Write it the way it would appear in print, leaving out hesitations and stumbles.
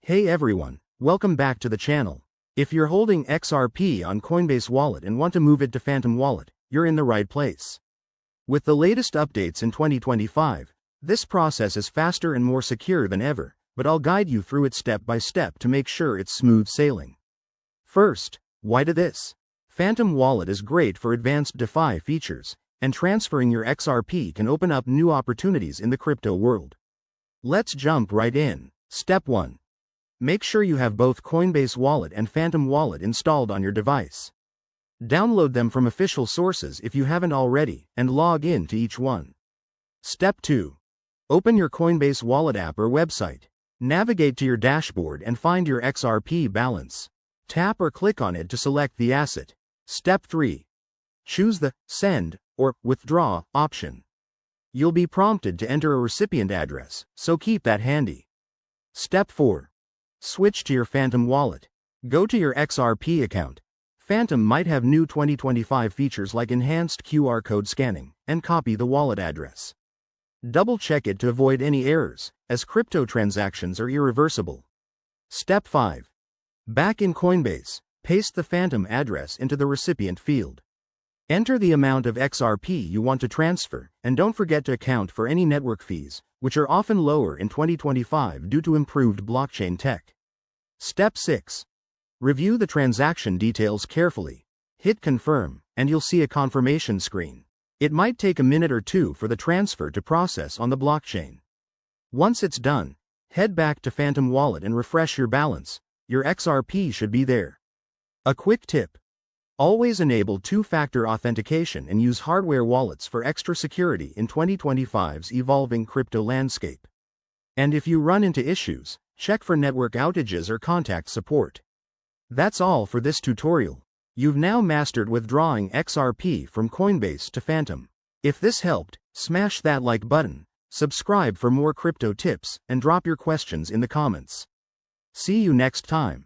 Hey everyone, welcome back to the channel. If you're holding XRP on Coinbase Wallet and want to move it to Phantom Wallet, you're in the right place. With the latest updates in 2025, this process is faster and more secure than ever, but I'll guide you through it step by step to make sure it's smooth sailing. First, why do this? Phantom Wallet is great for advanced DeFi features, and transferring your XRP can open up new opportunities in the crypto world. Let's jump right in. Step 1. Make sure you have both Coinbase Wallet and Phantom Wallet installed on your device. Download them from official sources if you haven't already, and log in to each one. Step 2. Open your Coinbase Wallet app or website. Navigate to your dashboard and find your XRP balance. Tap or click on it to select the asset. Step 3. Choose the Send or Withdraw option. You'll be prompted to enter a recipient address, so keep that handy. Step 4. Switch to your Phantom Wallet. Go to your XRP account. Phantom might have new 2025 features like enhanced QR code scanning, and copy the wallet address. Double-check it to avoid any errors, as crypto transactions are irreversible. Step 5. Back in Coinbase, paste the Phantom address into the recipient field. Enter the amount of XRP you want to transfer, and don't forget to account for any network fees, which are often lower in 2025 due to improved blockchain tech. Step 6. Review the transaction details carefully. Hit Confirm, and you'll see a confirmation screen. It might take a minute or two for the transfer to process on the blockchain. Once it's done, head back to Phantom Wallet and refresh your balance. Your XRP should be there. A quick tip. Always enable two-factor authentication and use hardware wallets for extra security in 2025's evolving crypto landscape. And if you run into issues, check for network outages or contact support. That's all for this tutorial. You've now mastered withdrawing XRP from Coinbase to Phantom. If this helped, smash that like button, subscribe for more crypto tips, and drop your questions in the comments. See you next time.